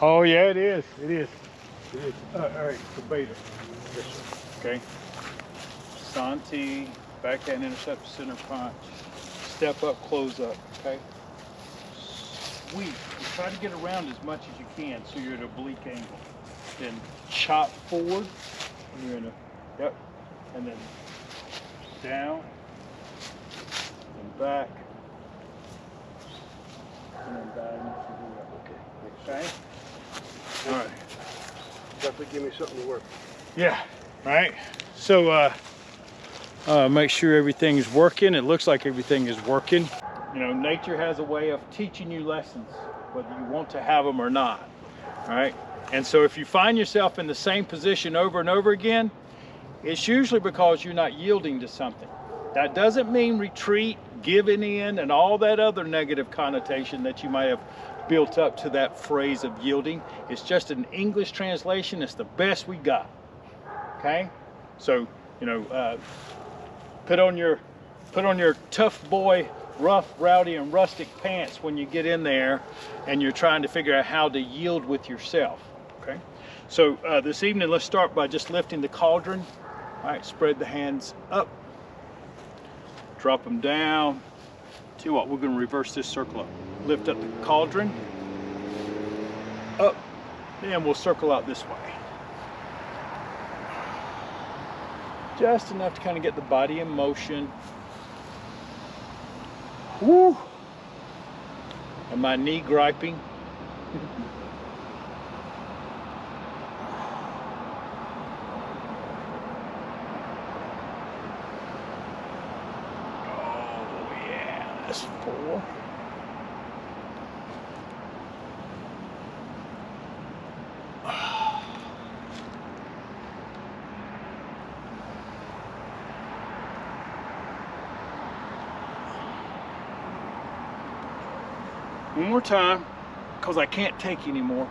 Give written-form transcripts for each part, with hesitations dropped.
Oh yeah, it is. It is. It is. All right, so beta. Okay. Santi, backhand intercept, center punch. Step up, close up. Okay. Sweep. You try to get around as much as you can so you're at an oblique angle. Then chop forward. And you're in a. Yep. And then down. And back. And then down. Okay. All right. Definitely give me something to work. Yeah. Right. So make sure everything's working. It looks like everything is working. You know, nature has a way of teaching you lessons, whether you want to have them or not. All right. And so if you find yourself in the same position over and over again, it's usually because you're not yielding to something. That doesn't mean retreat, giving in, and all that other negative connotation that you might have built up to that phrase of yielding. It's just an English translation. It's the best we got. Okay? So, you know, put on your tough boy, rough, rowdy, and rustic pants when you get in there and you're trying to figure out how to yield with yourself. Okay? So this evening, let's start by just lifting the cauldron. All right, spread the hands up. Drop them down. Tell you what, we're going to reverse this circle up. Lift up the cauldron. Up. Then we'll circle out this way. Just enough to kind of get the body in motion. Woo! And my knee griping. That's 4. One more time, because I can't take anymore.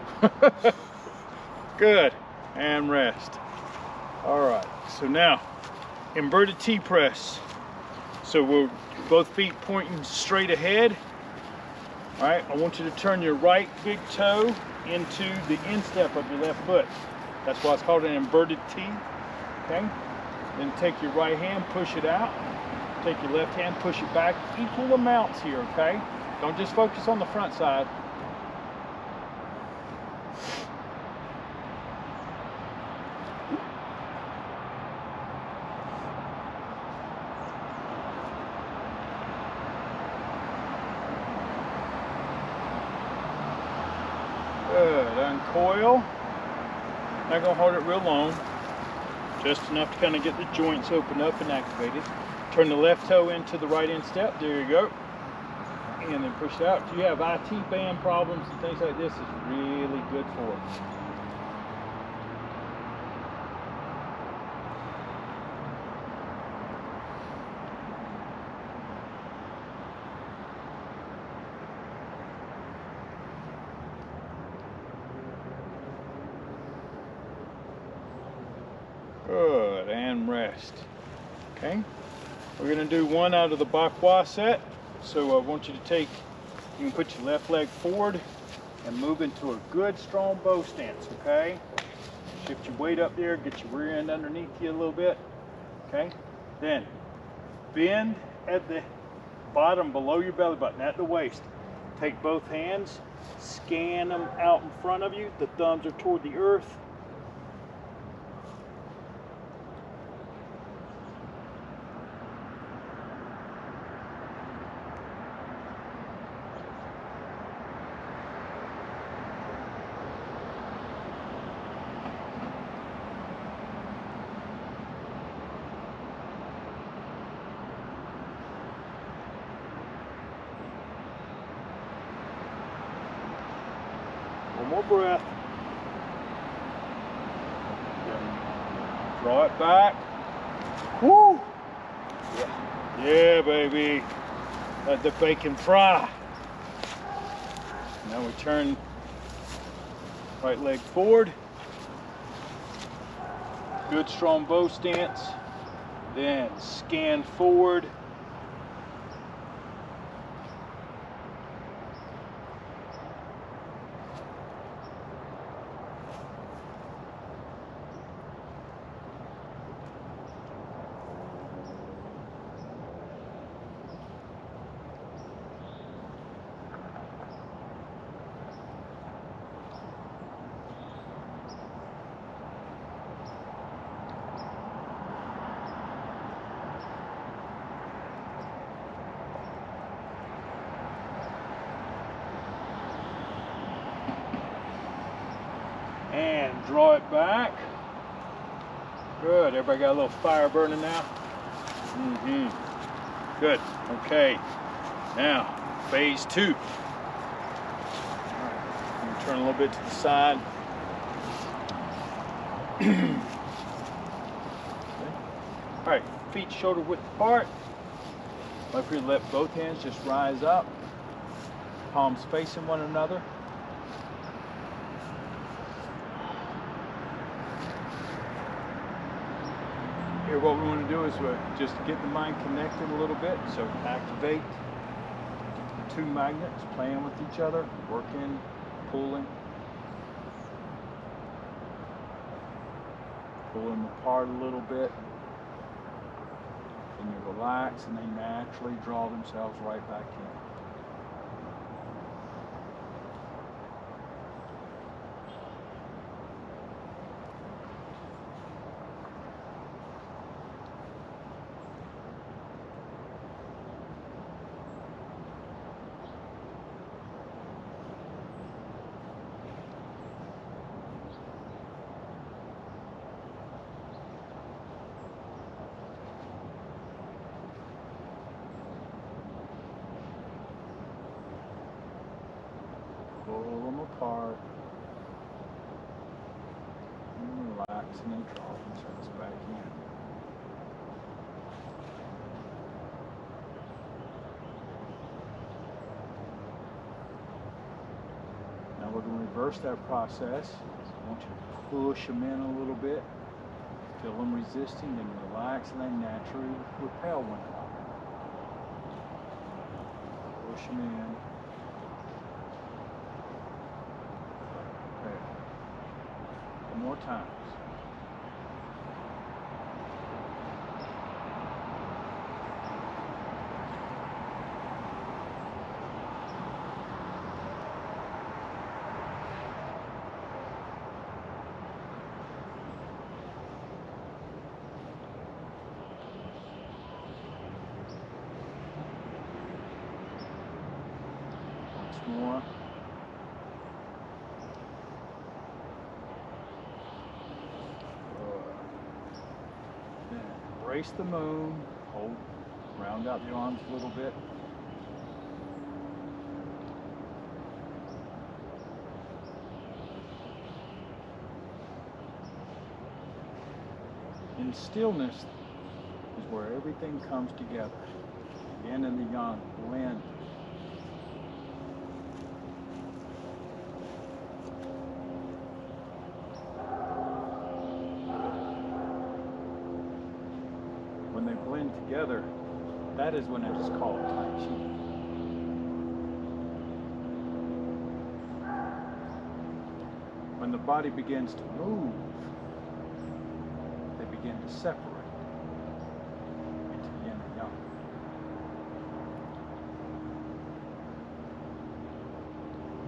Good, and rest. All right, so now, inverted T-press. So we're both feet pointing straight ahead. All right, I want you to turn your right big toe into the instep of your left foot. That's why it's called an inverted T, okay? Then take your right hand, push it out. Take your left hand, push it back. Equal amounts here, okay? Don't just focus on the front side. Good, uncoil. Not gonna hold it real long. Just enough to kind of get the joints opened up and activated. Turn the left toe into the right instep, there you go. And then push it out. If you have IT band problems and things like this, it's really good for it. Good, and rest. Okay, we're gonna do one out of the Bakwa set. So I want you to take, you can put your left leg forward and move into a good strong bow stance, okay? Shift your weight up there, get your rear end underneath you a little bit, okay? Then bend at the bottom below your belly button, at the waist. Take both hands, scan them out in front of you. The thumbs are toward the earth. One more breath. Draw it back. Woo! Yeah, yeah, baby. Let the bacon fry. Now we turn right leg forward. Good strong bow stance. Then scan forward. And draw it back. Good. Everybody got a little fire burning now? Good. Okay. Now, phase 2. Right. Turn a little bit to the side. All right. Feet shoulder width apart. Like we let both hands just rise up. Palms facing one another. Here what we want to do is just get the mind connected a little bit. So activate the 2 magnets, playing with each other, working, pulling. Pull them apart a little bit. Then you relax and they naturally draw themselves right back in. Pull them apart and relax and they draw themselves back in. Now we're going to reverse that process. I want you to push them in a little bit, feel them resisting, then relax and they naturally repel one another. Push them in. More times. Once more. Embrace the moon, hold, round out the arms a little bit. In stillness is where everything comes together. The yin and the yang blend. When they blend together, that is when it is called Tai Chi. When the body begins to move, they begin to separate into yin and yang.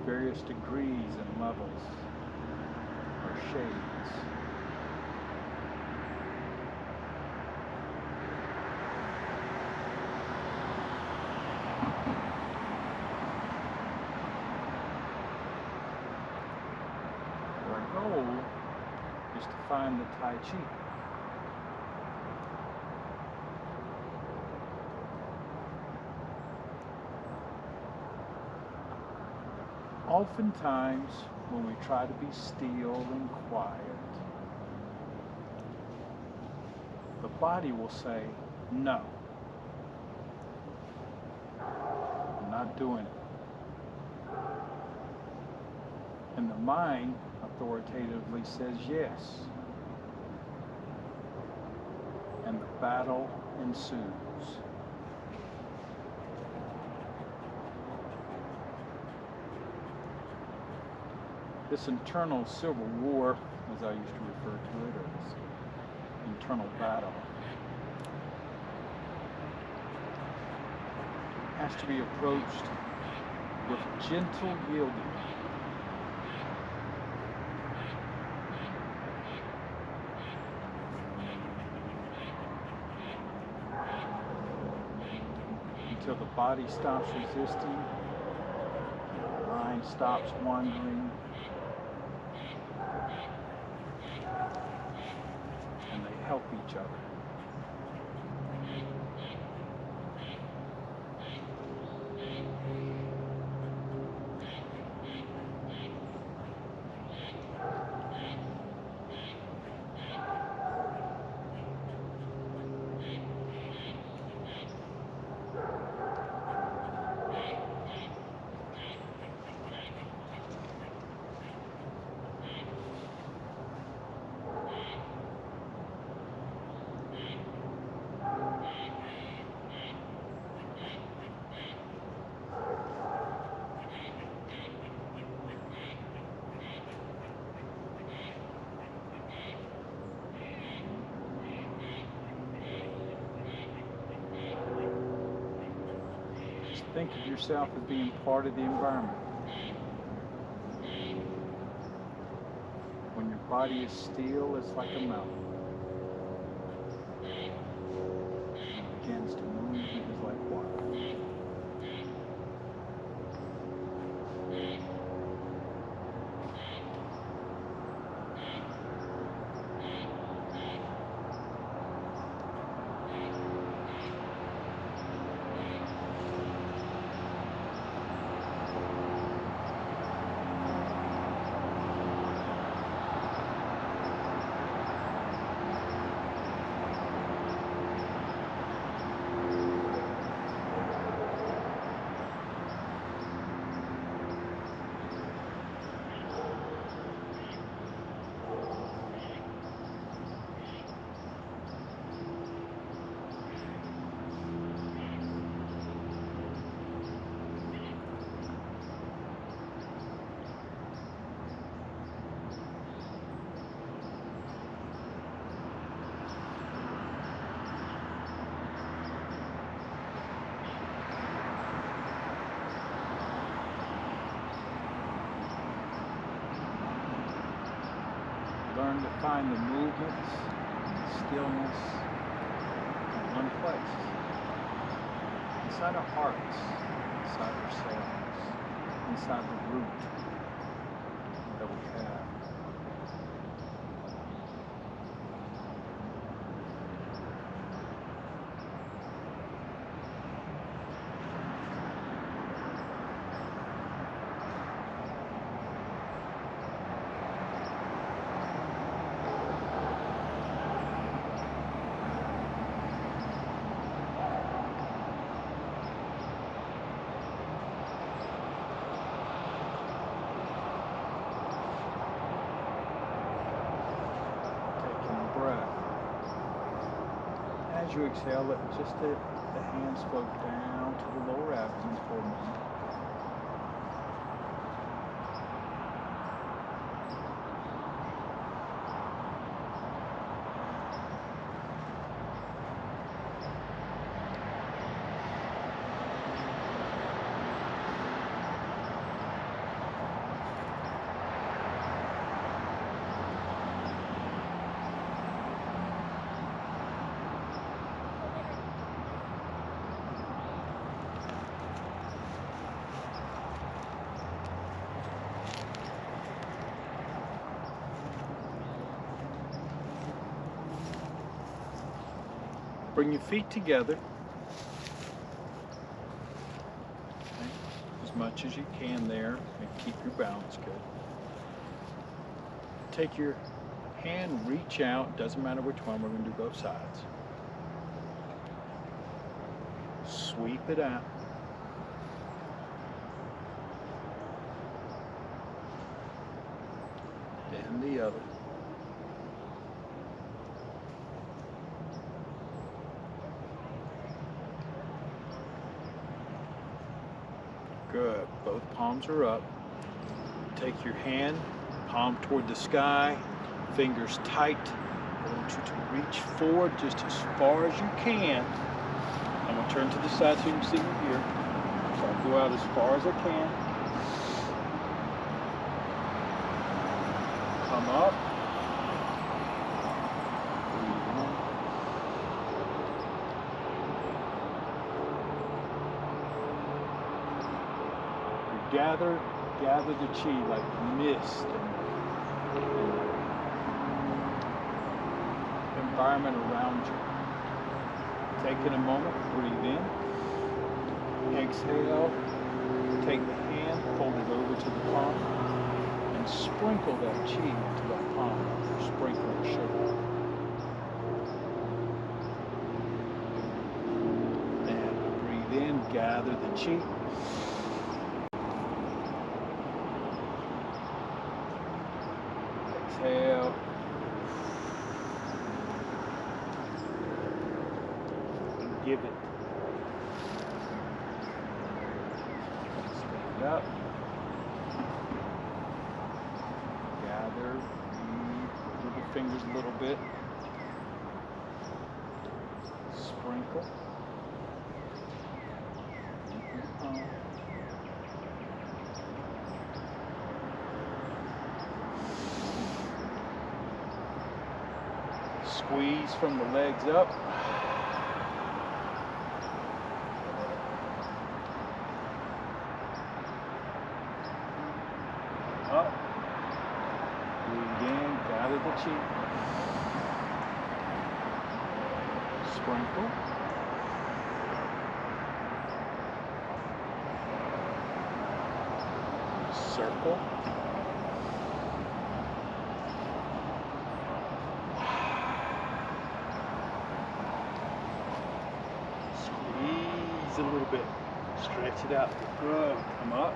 Various degrees and levels or shades. Goal is to find the Tai Chi. Oftentimes, when we try to be still and quiet, the body will say, no, I'm not doing it. And the mind authoritatively says yes. And the battle ensues. This internal civil war, as I used to refer to it, or this internal battle, has to be approached with gentle yielding. Until the body stops resisting, the mind stops wandering, Think of yourself as being part of the environment. When your body is still, it's like a mountain. When it begins to move, it is like water. Learn to find the movements, stillness in one place. Inside our hearts, inside ourselves, inside the root that we have. As you exhale, let just the hands float down to the lower abdomen for a moment. Bring your feet together as much as you can there and keep your balance good. Take your hand, reach out, doesn't matter which one, we're going to do both sides. Sweep it out. Then the other. Good. Both palms are up. Take your hand, palm toward the sky, fingers tight. I want you to reach forward just as far as you can. I'm going to turn to the side so you can see me here. So I'll go out as far as I can. Come up. Gather the chi like mist and environment around you. Taking a moment, breathe in. Exhale. Take the hand, fold it over to the palm, and sprinkle that chi into that palm. Sprinkling sugar. And breathe in, gather the chi. Exhale. And give it. Stand up. Gather. Move the fingers a little bit. Sprinkle. Squeeze from the legs up. Up. Breathe in, gather the chi. Sprinkle. Circle. Squeeze a little bit. Stretch it out. Good. Come up.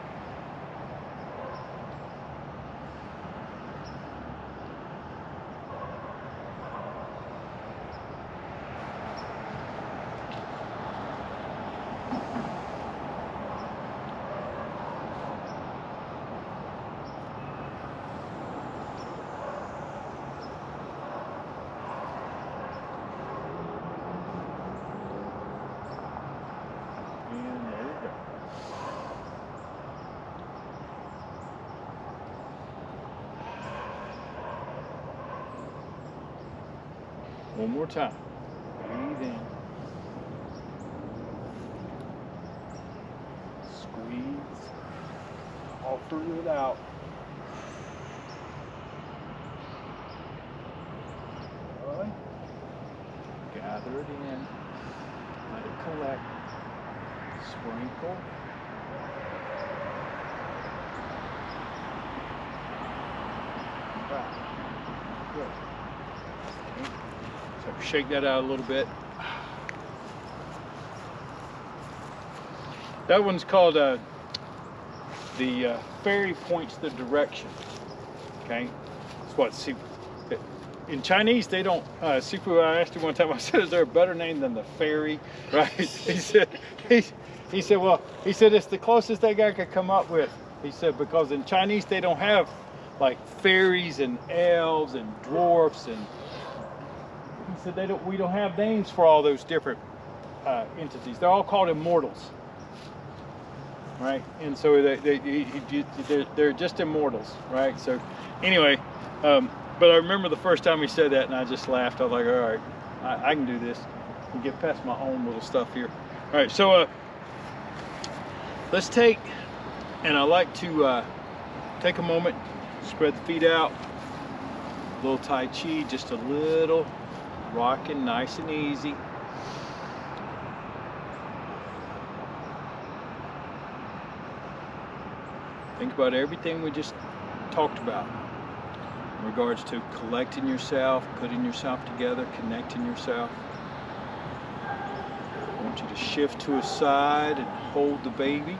One more time. Breathe in. Squeeze. Offer it out. Good. Gather it in. Let it collect. Sprinkle. Back. Good. Okay. So shake that out a little bit. That one's called the fairy points the direction. Okay, that's what. See, in Chinese they don't. Sifu, I asked him one time. I said, "Is there a better name than the fairy?" Right? He said, well, it's the closest thing I could come up with. He said because in Chinese they don't have like fairies and elves and dwarfs and. He said we don't have names for all those different entities. They're all called immortals, right? And so they're just immortals, right? So anyway, but I remember the first time he said that, and I just laughed. I was like, all right, I can do this and get past my own little stuff here. All right, so let's take, and I like to take a moment, spread the feet out, a little Tai Chi, just a little. Rocking nice and easy. Think about everything we just talked about in regards to collecting yourself, putting yourself together, connecting yourself. I want you to shift to a side and hold the baby.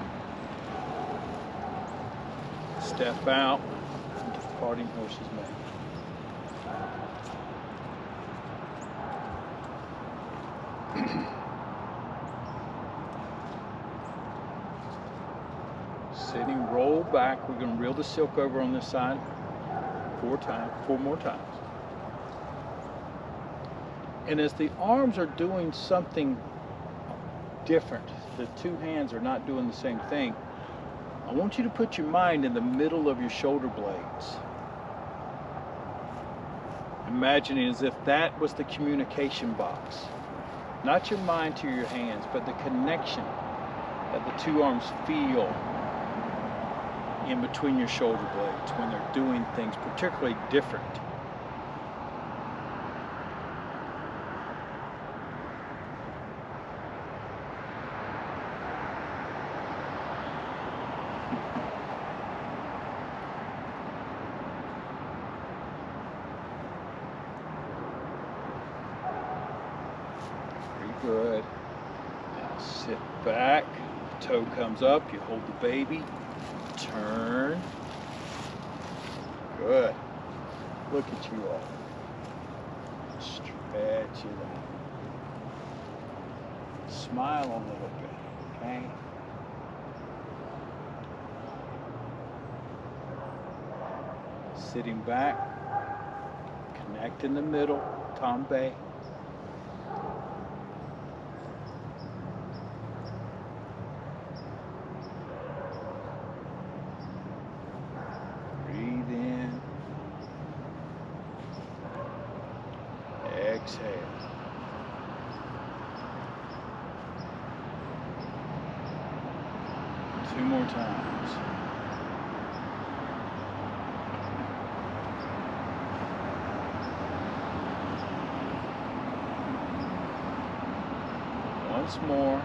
Step out into the parting horse's mane. Sitting, roll back. We're going to reel the silk over on this side 4 more times. And as the arms are doing something different, the two hands are not doing the same thing, I want you to put your mind in the middle of your shoulder blades. Imagining as if that was the communication box. Not your mind to your hands, but the connection that the two arms feel in between your shoulder blades when they're doing things particularly different. Very good. Now sit back, toe comes up, you hold the baby. Turn. Good. Look at you all. Stretch it out. Smile a little bit, okay? Sitting back. Connect in the middle. Tambay. Exhale. Two more times. Once more.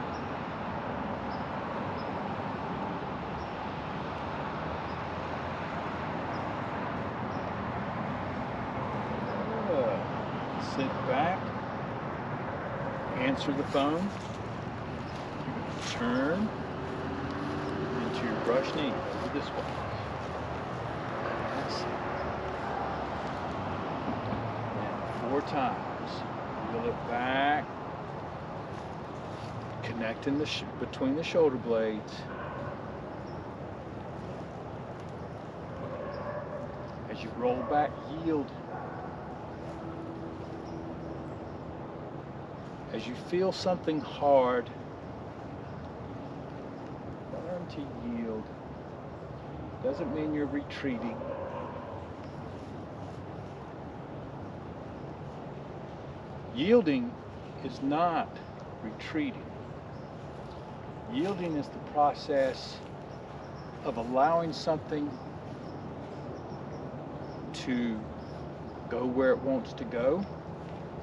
Good. Sit back. Answer the phone. Turn into your brush knee. Over this way. Yes. And 4 times. Wheel it back. Connecting between the shoulder blades. As you roll back, yield. As you feel something hard, learn to yield. Doesn't mean you're retreating. Yielding is not retreating. Yielding is the process of allowing something to go where it wants to go,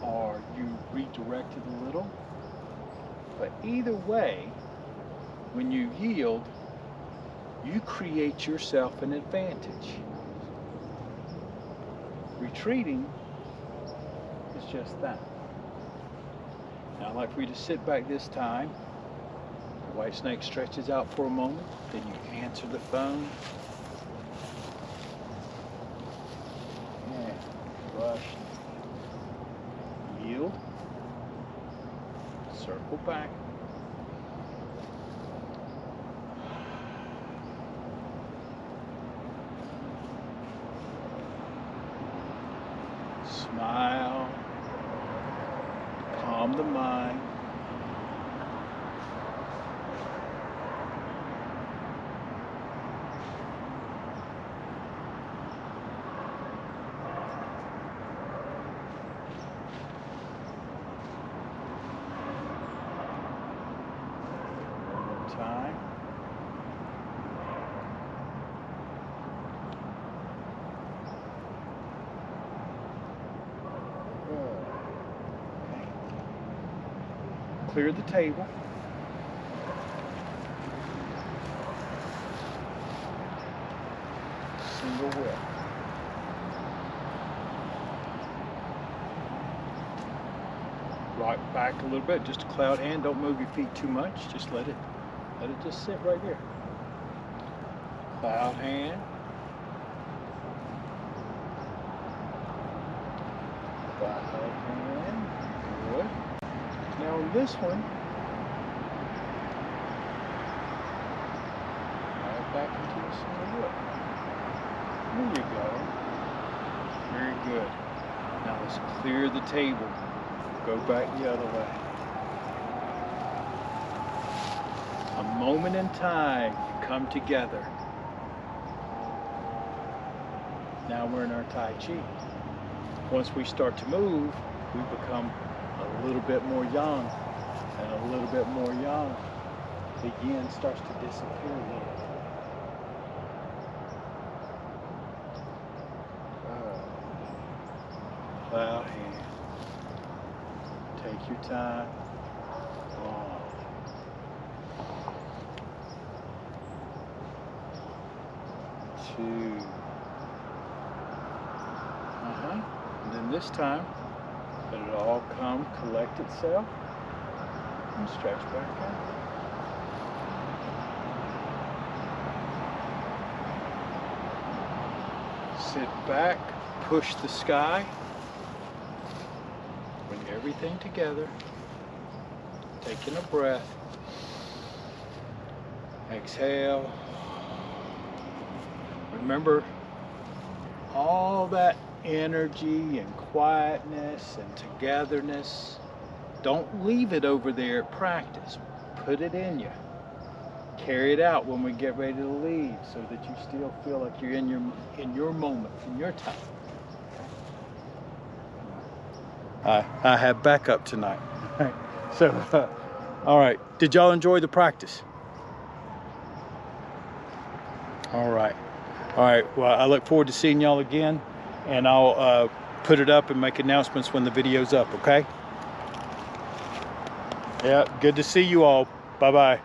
or you redirect it a little. But either way, when you yield, you create yourself an advantage. Retreating is just that. Now I'd like for you to sit back this time. The white snake stretches out for a moment, then you answer the phone. And brush. Yield. Circle back. Smile. Calm the mind. Time. Good. Okay. Clear the table. Single whip. Rock back a little bit, just a cloud hand. Don't move your feet too much. Just let it just sit right here. Cloud hand. Cloud hand. Good. Now on this one, right back into the single whip. There you go. Very good. Now let's clear the table. Go back the other way. A moment in time, you come together. Now we're in our Tai Chi. Once we start to move, we become a little bit more yang and a little bit more yang. The yin starts to disappear a little. Cloud hand. Take your time. One. 2. And then this time, let it all come, collect itself, and stretch back out. Sit back, push the sky, bring everything together, taking a breath, exhale. Remember, all that energy and quietness and togetherness, don't leave it over there at practice. Put it in you. Carry it out when we get ready to leave, so that you still feel like you're in your moment, in your time. I have backup tonight. So, all right. Did y'all enjoy the practice? All right. All right. Well, I look forward to seeing y'all again, and I'll put it up and make announcements when the video's up, okay? Yeah, good to see you all. Bye-bye.